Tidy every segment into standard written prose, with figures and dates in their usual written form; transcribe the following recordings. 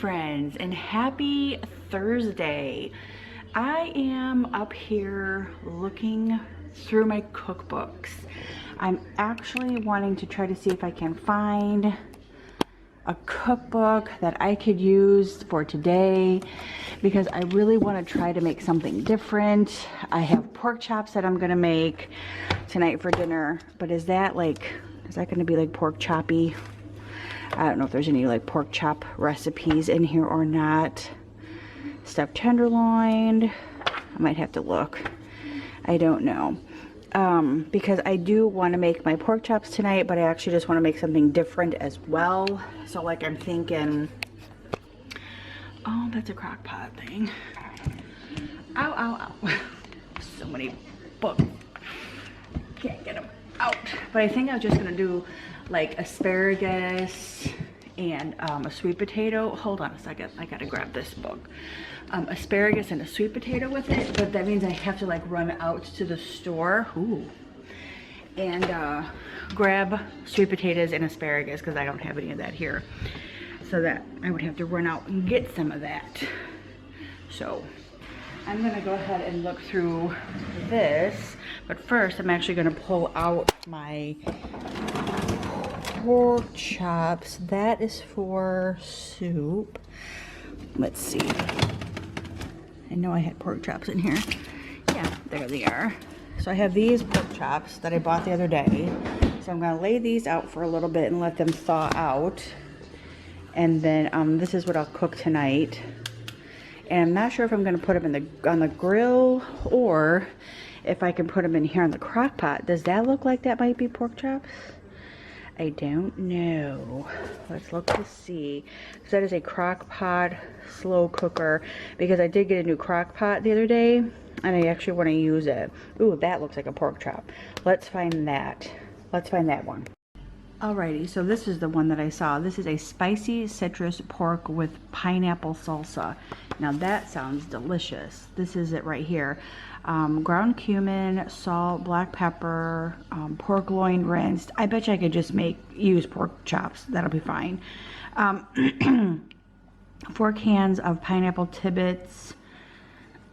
friends, and happy Thursday. I am up here looking through my cookbooks. I'm actually wanting to try to see if I can find a cookbook that I could use for today because I really want to try to make something different. I have pork chops that I'm gonna make tonight for dinner, but is that gonna be like pork choppy? I don't know if there's any like pork chop recipes in here or not. Stuffed tenderloin, I might have to look. I don't know. Because I do want to make my pork chops tonight, but I actually just want to make something different as well. So like I'm thinking, oh, that's a crock pot thing. Ow, ow, ow. So many books. Can't get them out. But I think I was just going to do like asparagus and a sweet potato. Hold on a second. I got to grab this book. Asparagus and a sweet potato with it, but that means I have to like run out to the store and grab sweet potatoes and asparagus because I don't have any of that here, so that I would have to run out and get some of that. So I'm gonna go ahead and look through this, but first I'm actually gonna pull out my pork chops. That is for soup. Let's see. I know I had pork chops in here. Yeah, there they are. So I have these pork chops that I bought the other day. So I'm gonna lay these out for a little bit and let them thaw out. And then this is what I'll cook tonight. And I'm not sure if I'm gonna put them on the grill or if I can put them in here on the crock pot. Does that look like that might be pork chops? I don't know. Let's look to see. So that is a crock pot slow cooker because I did get a new crock pot the other day and I actually want to use it. Ooh, that looks like a pork chop. Let's find that. Let's find that one. Alrighty, so this is the one that I saw. This is a spicy citrus pork with pineapple salsa. Now that sounds delicious. This is it right here. Ground cumin, salt, black pepper, pork loin rinsed. I bet you I could just use pork chops. That'll be fine. 4 cans of pineapple tibbets,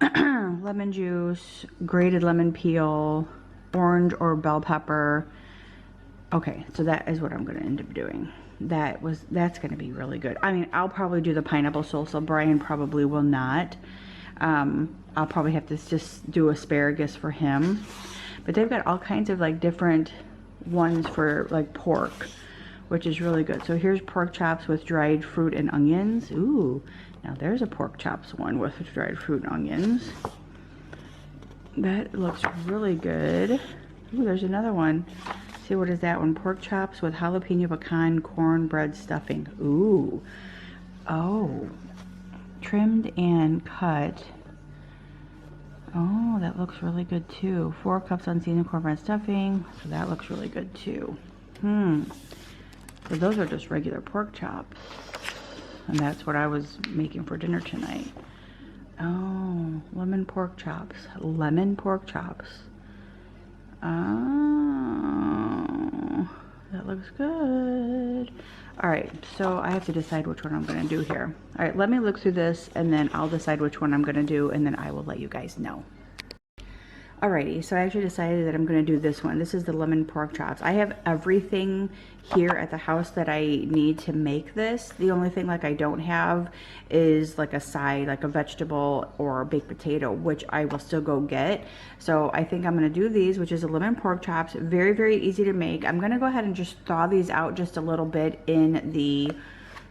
lemon juice, grated lemon peel, orange or bell pepper. Okay, so that is what I'm going to end up doing. That's going to be really good. I mean, I'll probably do the pineapple salsa. Brian probably will not. I'll probably have to just do asparagus for him. But they've got all kinds of like different ones for like pork, which is really good. So here's pork chops with dried fruit and onions. Ooh, now there's a pork chops one with dried fruit and onions. That looks really good. Ooh, there's another one. See, what is that one? Pork chops with jalapeno pecan cornbread stuffing. Ooh. Oh. Trimmed and cut. Oh, that looks really good too. 4 cups unseasoned cornbread stuffing. So that looks really good too. So those are just regular pork chops. And that's what I was making for dinner tonight. Oh, lemon pork chops. Lemon pork chops. Oh, that looks good. All right, so I have to decide which one I'm going to do here. All right, let me look through this and then I'll decide which one I'm going to do and then I will let you guys know. Alrighty, so I actually decided that I'm going to do this one. This is the lemon pork chops. I have everything here at the house that I need to make this. The only thing like I don't have is like a side, like a vegetable or a baked potato, which I will still go get. So I think I'm going to do these, which is a lemon pork chops. Very, very easy to make. I'm going to go ahead and just thaw these out just a little bit in the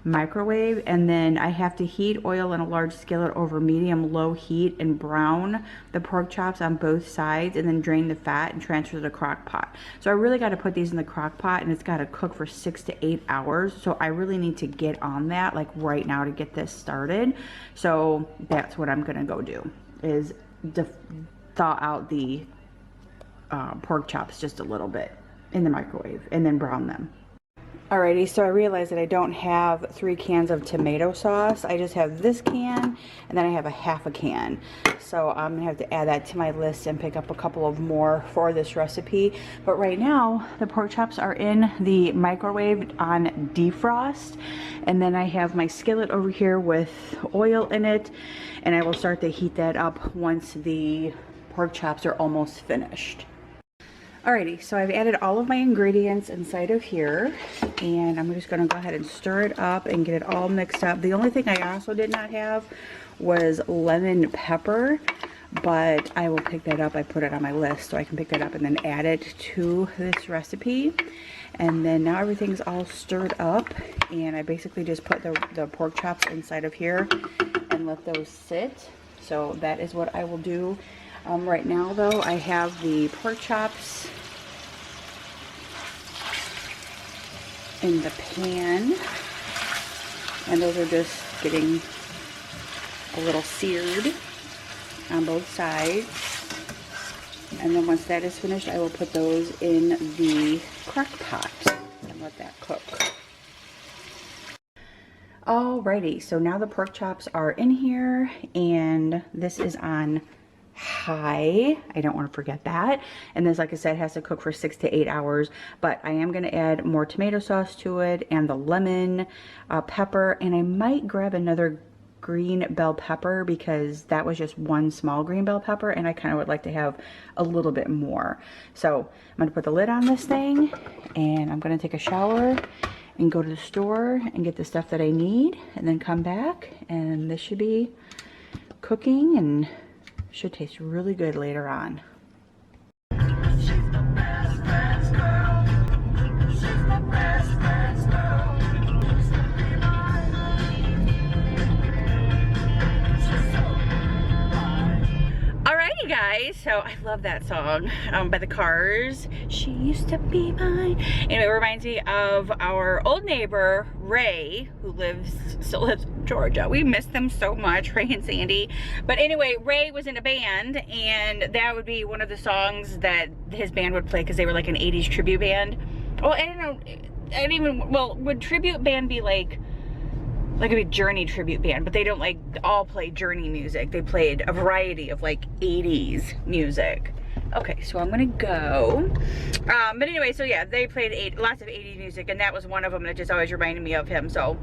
microwave, and then I have to heat oil in a large skillet over medium-low heat and brown the pork chops on both sides and then drain the fat and transfer to the crock pot. So I really got to put these in the crock pot and it's got to cook for 6 to 8 hours. So I really need to get on that like right now to get this started. So that's what I'm going to go do, is thaw out the pork chops just a little bit in the microwave and then brown them. Alrighty, so I realized that I don't have 3 cans of tomato sauce. I just have this can, and then I have a half a can. So I'm gonna have to add that to my list and pick up a couple of more for this recipe. But right now, the pork chops are in the microwave on defrost. And then I have my skillet over here with oil in it, and I will start to heat that up once the pork chops are almost finished. Alrighty, so I've added all of my ingredients inside of here, and I'm just going to go ahead and stir it up and get it all mixed up. The only thing I also did not have was lemon pepper, but I will pick that up. I put it on my list so I can pick that up and then add it to this recipe. And then now everything's all stirred up, and I basically just put the pork chops inside of here and let those sit. So that is what I will do. Right now though, I have the pork chops in the pan, and those are just getting a little seared on both sides. And then once that is finished, I will put those in the crock pot and let that cook. Alrighty, so now the pork chops are in here, and this is on high. I don't want to forget that. And this, like I said, has to cook for 6 to 8 hours, but I am going to add more tomato sauce to it and the lemon pepper, and I might grab another green bell pepper because that was just one small green bell pepper, and I kind of would like to have a little bit more. So I'm going to put the lid on this thing, and I'm going to take a shower and go to the store and get the stuff that I need, and then come back, and this should be cooking and should taste really good later on. Alrighty guys, so I love that song by the Cars. She used to be mine. Anyway, it reminds me of our old neighbor Ray, who still lives in Georgia. We miss them so much, Ray and Sandy. But anyway, Ray was in a band, and that would be one of the songs that his band would play because they were like an 80s tribute band. Well, I don't know. Well, would tribute band be like a Journey tribute band? But they don't like all play Journey music. They played a variety of like 80s music. Okay, so I'm gonna go. But anyway, so yeah, they played lots of 80s music, and that was one of them that just always reminded me of him. So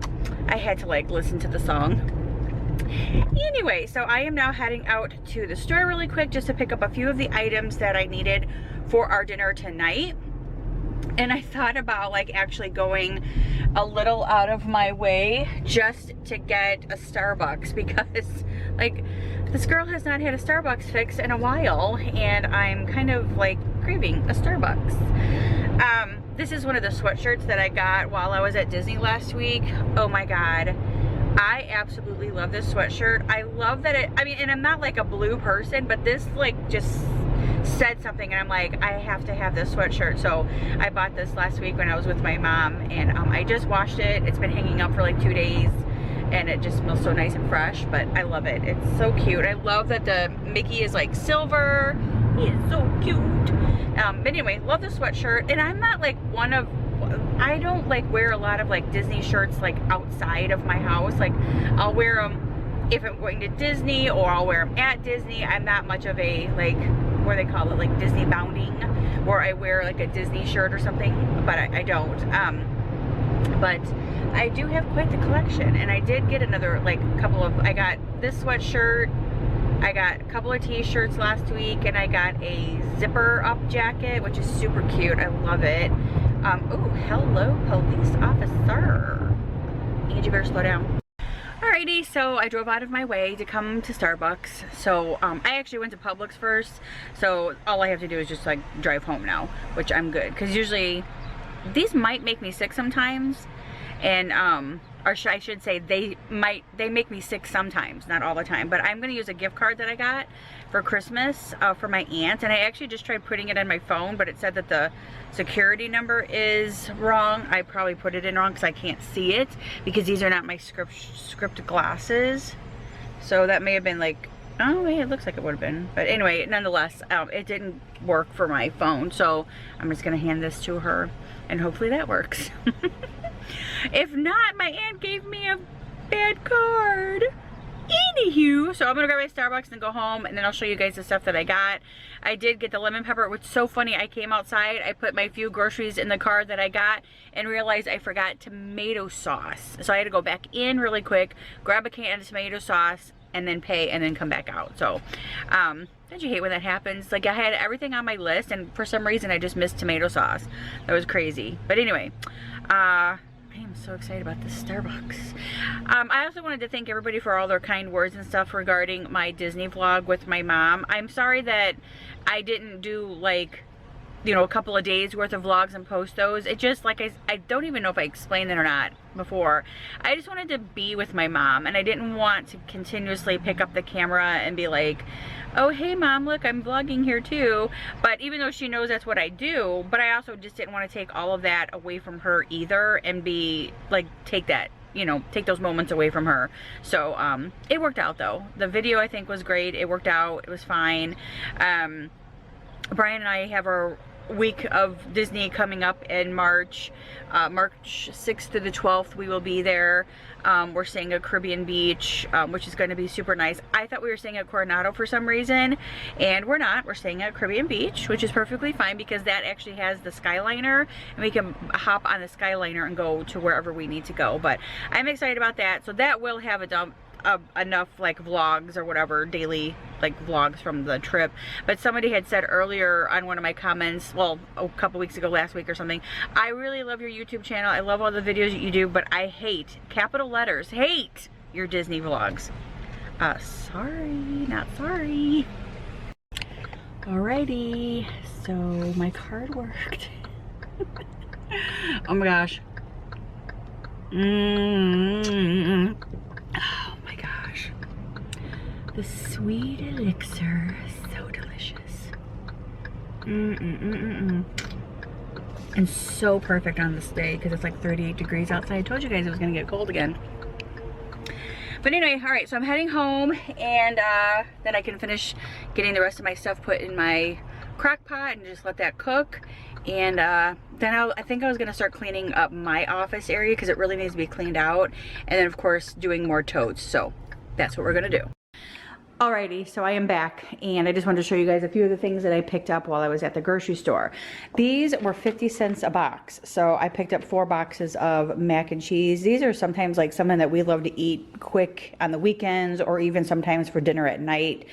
I had to like listen to the song. Anyway, so I am now heading out to the store really quick just to pick up a few of the items that I needed for our dinner tonight. And I thought about like actually going a little out of my way just to get a Starbucks, because like this girl has not had a Starbucks fix in a while, and I'm kind of like craving a Starbucks. This is one of the sweatshirts that I got while I was at Disney last week. Oh my god, I absolutely love this sweatshirt. I love that and I'm not like a blue person, but this like just said something, and I'm like, I have to have this sweatshirt. So I bought this last week when I was with my mom, and I just washed it. It's been hanging up for like 2 days, and it just smells so nice and fresh, but I love it. It's so cute. I love that the Mickey is like silver. He is so cute. But anyway, love the sweatshirt. And I'm not like I don't like wear a lot of like Disney shirts like outside of my house. Like I'll wear them if I'm going to Disney, or I'll wear them at Disney. I'm not much of a like, what do they call it, like Disney bounding, where I wear like a Disney shirt or something, but I don't. But I do have quite the collection, and I did get another like I got this sweatshirt, I got a couple of t-shirts last week, and I got a zipper up jacket, which is super cute. I love it. Oh, hello police officer. Angie, better slow down. Alrighty, so I drove out of my way to come to Starbucks. So I actually went to Publix first, so all I have to do is just like drive home now, which I'm good, because usually these might make me sick sometimes, and or I should say they make me sick sometimes, not all the time. But I'm gonna use a gift card that I got for Christmas for my aunt, and I actually just tried putting it on my phone, but it said that the security number is wrong. I probably put it in wrong because I can't see it, because these are not my script glasses, so that may have been like Oh, wait, it looks like it would have been. But anyway, nonetheless, it didn't work for my phone. So I'm just going to hand this to her. And hopefully that works. If not, my aunt gave me a bad card. Anywho, so I'm gonna grab my Starbucks and go home, and then I'll show you guys the stuff that I got. I did get the lemon pepper, which is so funny. I came outside, I put my few groceries in the car that I got, and realized I forgot tomato sauce. So I had to go back in really quick, grab a can of tomato sauce, and then pay, and then come back out. So, don't you hate when that happens? Like, I had everything on my list, and for some reason I just missed tomato sauce. That was crazy. But anyway, I am so excited about this Starbucks. I also wanted to thank everybody for all their kind words and stuff regarding my Disney vlog with my mom. I'm sorry that I didn't do, like, you know, a couple of days worth of vlogs and post those. It just, like, I don't even know if I explained that or not before. I just wanted to be with my mom, and I didn't want to continuously pick up the camera and be like, oh, hey mom, look, I'm vlogging here too. But even though she knows that's what I do, but I also just didn't want to take all of that away from her either, and be like, take that, you know, take those moments away from her. So it worked out though. The video I think was great. It worked out. It was fine. Brian and I have our week of Disney coming up in March. March 6th to the 12th we will be there. We're staying at Caribbean Beach, which is going to be super nice. I thought we were staying at Coronado for some reason, and we're not. We're staying at Caribbean Beach, which is perfectly fine because that actually has the Skyliner, and we can hop on the Skyliner and go to wherever we need to go. But I'm excited about that. So that will have enough like vlogs or whatever, daily like vlogs from the trip. But somebody had said earlier on one of my comments, well, a couple weeks ago, last week or something, I really love your YouTube channel, I love all the videos that you do, but I hate, capital letters, hate your Disney vlogs. Sorry, not sorry. Alrighty, so my card worked. Oh my gosh. Oh my gosh, the sweet elixir is so delicious. And so perfect on this day because it's like 38 degrees outside. I told you guys it was gonna get cold again. But anyway, all right, so I'm heading home, and then I can finish getting the rest of my stuff put in my crock pot and just let that cook. And then I think I was gonna start cleaning up my office area because it really needs to be cleaned out, and then of course doing more totes. So that's what we're gonna do. Alrighty, so I am back, and I just wanted to show you guys a few of the things that I picked up while I was at the grocery store. These were 50 cents a box, so I picked up 4 boxes of mac and cheese. These are sometimes like something that we love to eat quick on the weekends, or even sometimes for dinner at night,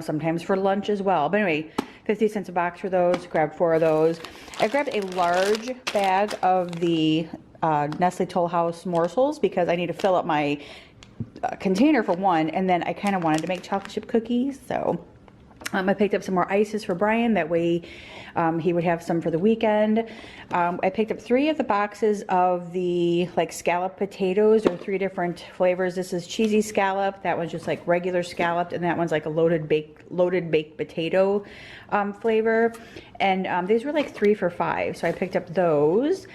sometimes for lunch as well. But anyway, 50 cents a box for those. Grabbed 4 of those. I grabbed a large bag of the Nestle Toll House morsels because I need to fill up my container for one, and then I kind of wanted to make chocolate chip cookies. So I picked up some more ices for Brian, that way he would have some for the weekend. I picked up 3 of the boxes of the like scallop potatoes. There are 3 different flavors. This is cheesy scallop, that one's just like regular scalloped, and that one's like a loaded baked potato flavor. And these were like 3 for $5, so I picked up those.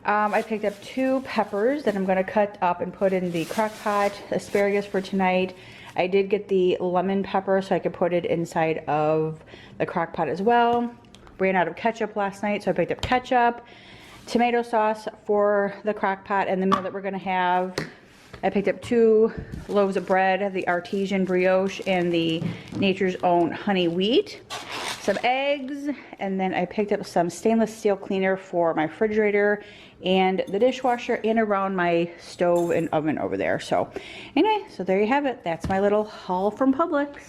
I picked up 2 peppers that I'm going to cut up and put in the crock pot, asparagus for tonight. I did get the lemon pepper so I could put it inside of the crock pot as well. Ran out of ketchup last night, so I picked up ketchup, tomato sauce for the crock pot and the meal that we're going to have. I picked up 2 loaves of bread, the artesian brioche and the Nature's Own honey wheat, some eggs, and then I picked up some stainless steel cleaner for my refrigerator and the dishwasher and around my stove and oven over there. So anyway, so there you have it. That's my little haul from Publix.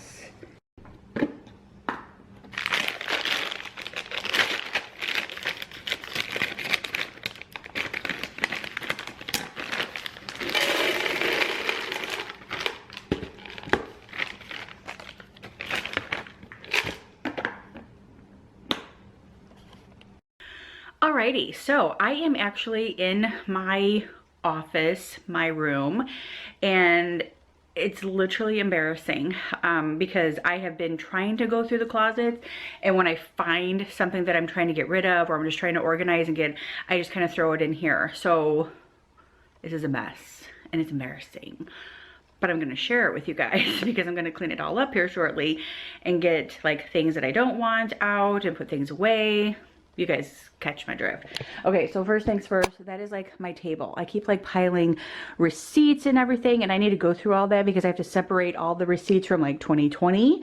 Alrighty, so I am actually in my office, my room, and it's literally embarrassing because I have been trying to go through the closet, and when I find something that I'm trying to get rid of, or I'm just trying to organize again, I just kind of throw it in here. So this is a mess and it's embarrassing. but I'm gonna share it with you guys because I'm gonna clean it all up here shortly and get like things that I don't want out and put things away. You guys catch my drift. Okay, so first things first, that is like my table. I keep like piling receipts and everything, and I need to go through all that because I have to separate all the receipts from like 2020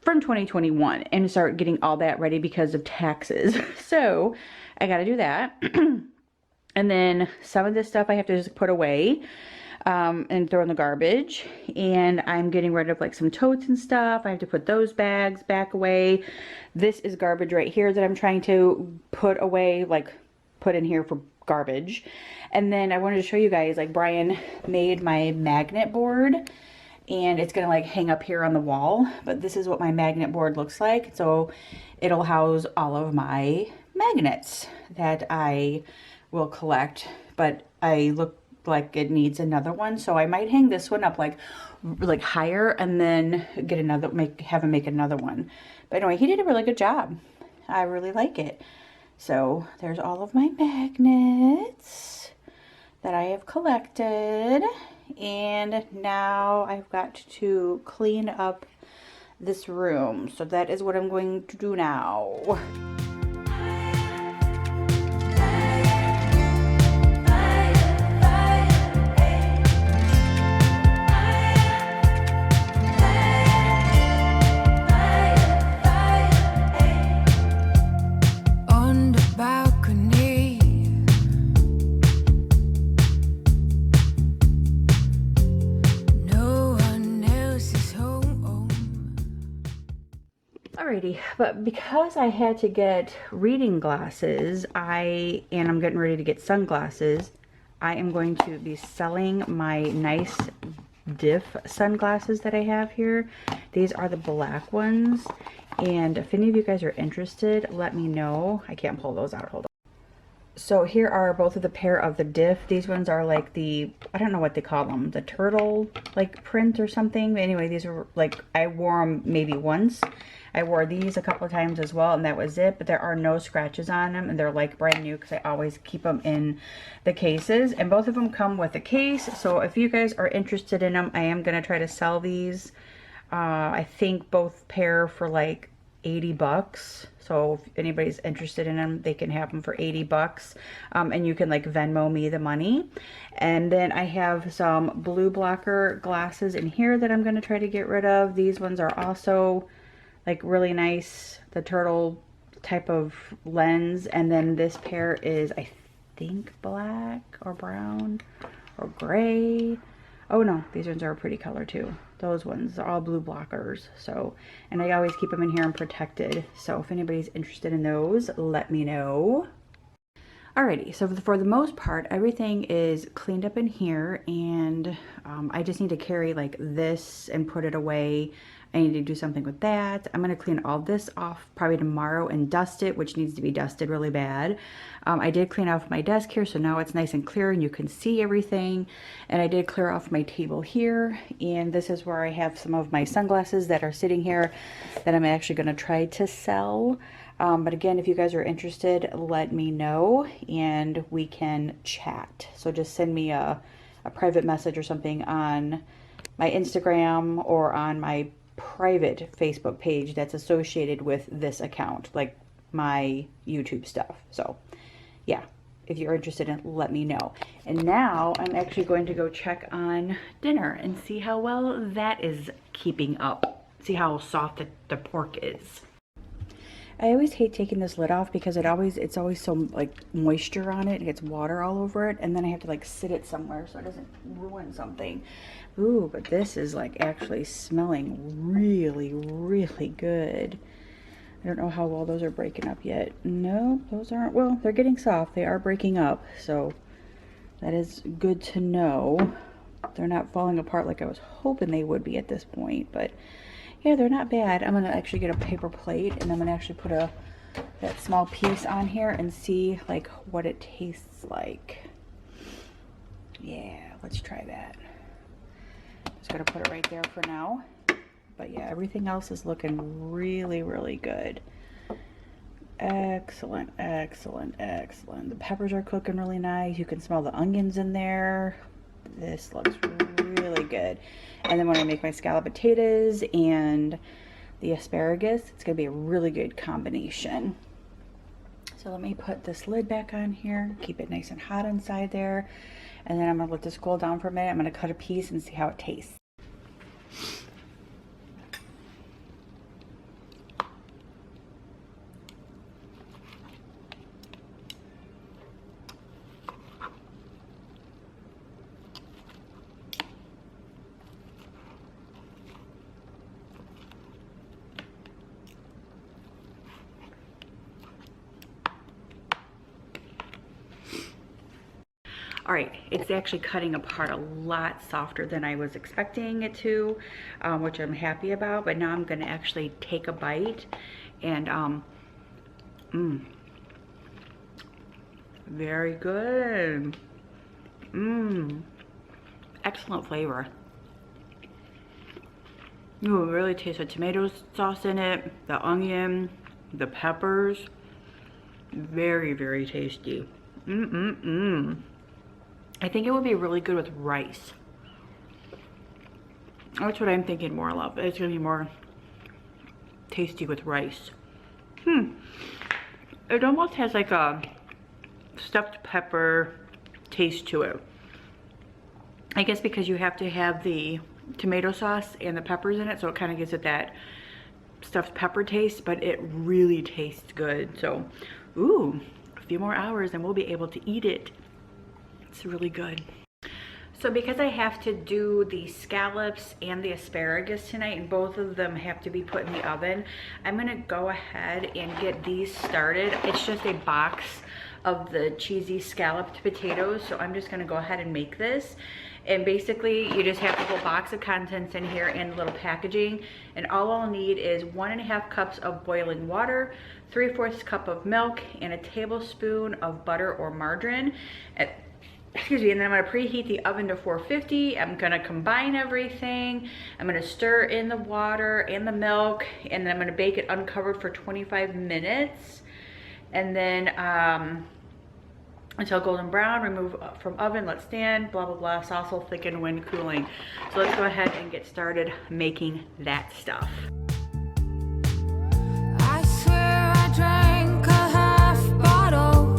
from 2021 and start getting all that ready because of taxes. So I got to do that. And then some of this stuff I have to just put away and throw in the garbage. And I'm getting rid of like some totes and stuff. I have to put those bags back away. This is garbage right here that I'm trying to put away, like put in here for garbage. And then I wanted to show you guys, like Brian made my magnet board, and it's gonna like hang up here on the wall. But this is what my magnet board looks like. So it'll house all of my magnets that I will collect, but I look like it needs another one, so I might hang this one up like higher and then get another, have him make another one. But anyway, he did a really good job. I really like it. So there's all of my magnets that I have collected, and now I've got to clean up this room. So that is what I'm going to do now. Alrighty, but because I had to get reading glasses, and I'm getting ready to get sunglasses, I am going to be selling my nice diff sunglasses that I have here. These are the black ones, and if any of you guys are interested, let me know. I can't pull those out, hold on. So here are both of the pair of the diff. These ones are like the, I don't know what they call them, the turtle like print or something. But anyway, these are like, I wore them maybe once. I wore these a couple of times as well, and that was it. But there are no scratches on them, and they're like brand new because I always keep them in the cases. And both of them come with a case. So if you guys are interested in them, I am going to try to sell these. I think both pair for like 80 bucks. So if anybody's interested in them, they can have them for 80 bucks. And you can like Venmo me the money. And then I have some blue blocker glasses in here that I'm going to try to get rid of. These ones are also like really nice, the turtle type of lens. And then this pair is, I think, black or brown or gray. Oh no, these ones are a pretty color too. Those ones are all blue blockers. So, and I always keep them in here and protected. So if anybody's interested in those, let me know. Alrighty, so for the most part, everything is cleaned up in here, and I just need to carry like this and put it away. I need to do something with that. I'm going to clean all this off probably tomorrow and dust it, which needs to be dusted really bad. I did clean off my desk here, so now it's nice and clear and you can see everything. And I did clear off my table here, and this is where I have some of my sunglasses that are sitting here that I'm actually going to try to sell. But again, if you guys are interested, let me know and we can chat. So just send me a private message or something on my Instagram or on my private Facebook page that's associated with this account, like my YouTube stuff. So yeah, if you're interested in, let me know. And now I'm actually going to go check on dinner and see how well that is keeping up. See how soft the pork is. I always hate taking this lid off because it's always so like moisture on it. It gets water all over it, and then I have to like sit it somewhere so it doesn't ruin something. Ooh, but this is like actually smelling really, really good. I don't know how well those are breaking up yet. No, those aren't. Well, they're getting soft. They are breaking up, so that is good to know. They're not falling apart like I was hoping they would be at this point, but yeah, they're not bad. I'm gonna actually get a paper plate, and I'm gonna actually put that small piece on here and see like what it tastes like. Yeah, let's try that. Just gonna put it right there for now. But yeah, everything else is looking really, really good. Excellent, excellent, excellent. The peppers are cooking really nice. You can smell the onions in there. This looks really good. And then when I make my scallop potatoes and the asparagus, it's gonna be a really good combination. So let me put this lid back on here, keep it nice and hot inside there. And then I'm gonna let this cool down for a minute. I'm gonna cut a piece and see how it tastes. All right, it's actually cutting apart a lot softer than I was expecting it to, which I'm happy about, but now I'm gonna actually take a bite and very good. Excellent flavor. You really taste the tomato sauce in it, the onion, the peppers. Very, very tasty. I think it would be really good with rice. That's what I'm thinking more of. It's gonna be more tasty with rice. It almost has like a stuffed pepper taste to it. I guess because you have to have the tomato sauce and the peppers in it, so it kind of gives it that stuffed pepper taste, but it really tastes good. So, ooh, a few more hours and we'll be able to eat it. It's really good. So because I have to do the scallops and the asparagus tonight, and both of them have to be put in the oven, I'm gonna go ahead and get these started. It's just a box of the cheesy scalloped potatoes, so I'm just gonna go ahead and make this. And basically you just have the whole box of contents in here and a little packaging, and all I'll need is 1.5 cups of boiling water, 3/4 cup of milk, and a tablespoon of butter or margarine. Excuse me, and then I'm gonna preheat the oven to 450. I'm gonna combine everything. I'm gonna stir in the water and the milk, and then I'm gonna bake it uncovered for 25 minutes. And then until golden brown, remove from oven, let stand, blah, blah, blah. Sauce will thicken when cooling. So let's go ahead and get started making that stuff. I swear I drank a half bottle.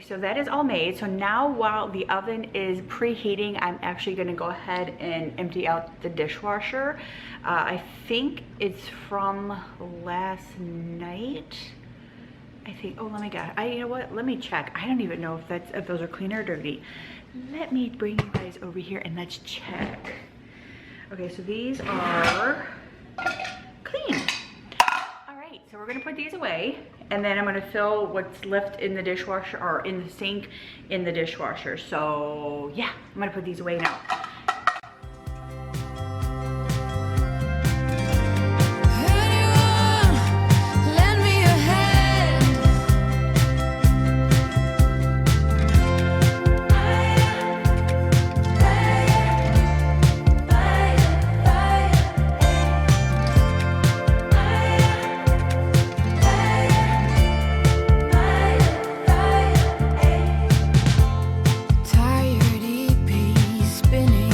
So that is all made. So now while the oven is preheating, I'm actually gonna go ahead and empty out the dishwasher. I think it's from last night. I think, oh, let me go. You know what, let me check. I don't even know if those are clean or dirty. Let me bring you guys over here and let's check. Okay, so these are clean. All right, so we're gonna put these away, and then I'm gonna fill what's left in the dishwasher, or in the sink, in the dishwasher. So yeah, I'm gonna put these away now. Tired EP spinning.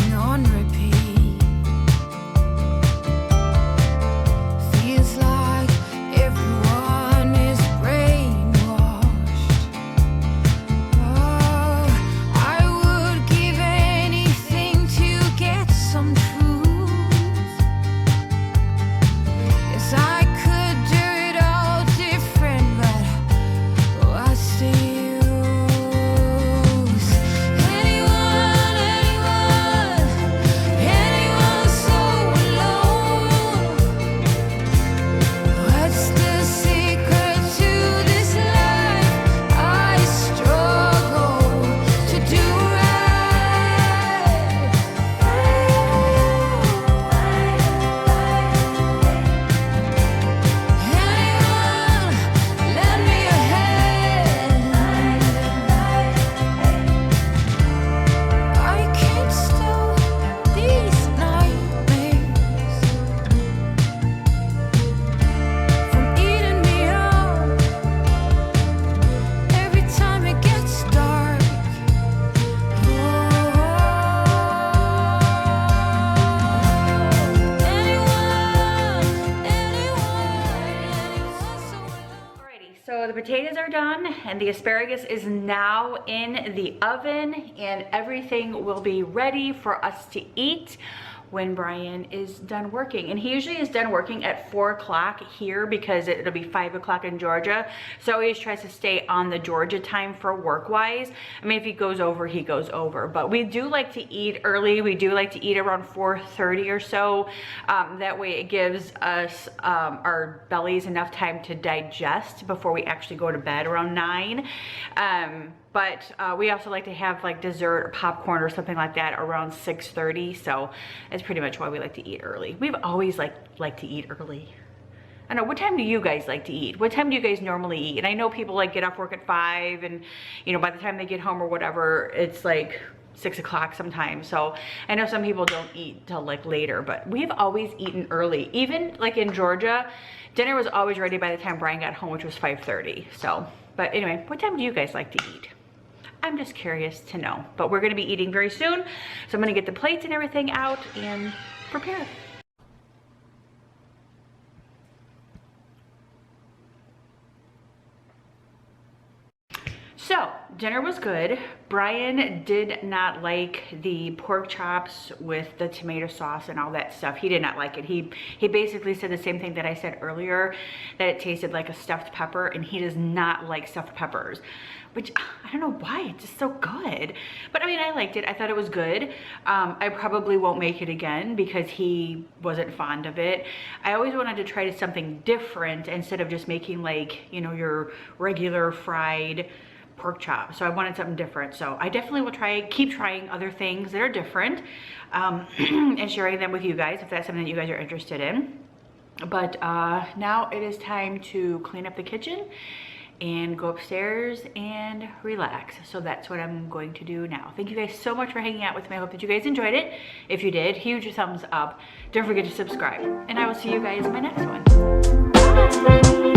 are done and the asparagus is now in the oven, and everything will be ready for us to eat when Brian is done working. And he usually is done working at 4 o'clock here because it'll be 5 o'clock in Georgia. So he always tries to stay on the Georgia time for work wise. I mean, if he goes over, he goes over. But we do like to eat early. We do like to eat around 4:30 or so. That way it gives us our bellies enough time to digest before we actually go to bed around 9. But we also like to have like dessert or popcorn or something like that around 6:30. So that's pretty much why we like to eat early. We've always like to eat early. I know, what time do you guys like to eat? What time do you guys normally eat? And I know people like get off work at 5 and, you know, by the time they get home or whatever, it's like 6 o'clock sometimes. So I know some people don't eat till like later, but we've always eaten early. Even like in Georgia, dinner was always ready by the time Brian got home, which was 5:30. So, but anyway, what time do you guys like to eat? I'm just curious to know, but we're gonna be eating very soon. So I'm gonna get the plates and everything out and prepare. So dinner was good. Brian did not like the pork chops with the tomato sauce and all that stuff. He did not like it. He basically said the same thing that I said earlier, that it tasted like a stuffed pepper, and he does not like stuffed peppers, which I don't know why, it's just so good. But I mean, I liked it. I thought it was good. I probably won't make it again because he wasn't fond of it. I always wanted to try something different instead of just making like, you know, your regular fried pork chop. So I wanted something different. So I definitely will keep trying other things that are different and sharing them with you guys if that's something that you guys are interested in. But now it is time to clean up the kitchen and go upstairs and relax. So that's what I'm going to do now. Thank you guys so much for hanging out with me. I hope that you guys enjoyed it. If you did, huge thumbs up. Don't forget to subscribe. And I will see you guys in my next one. Bye.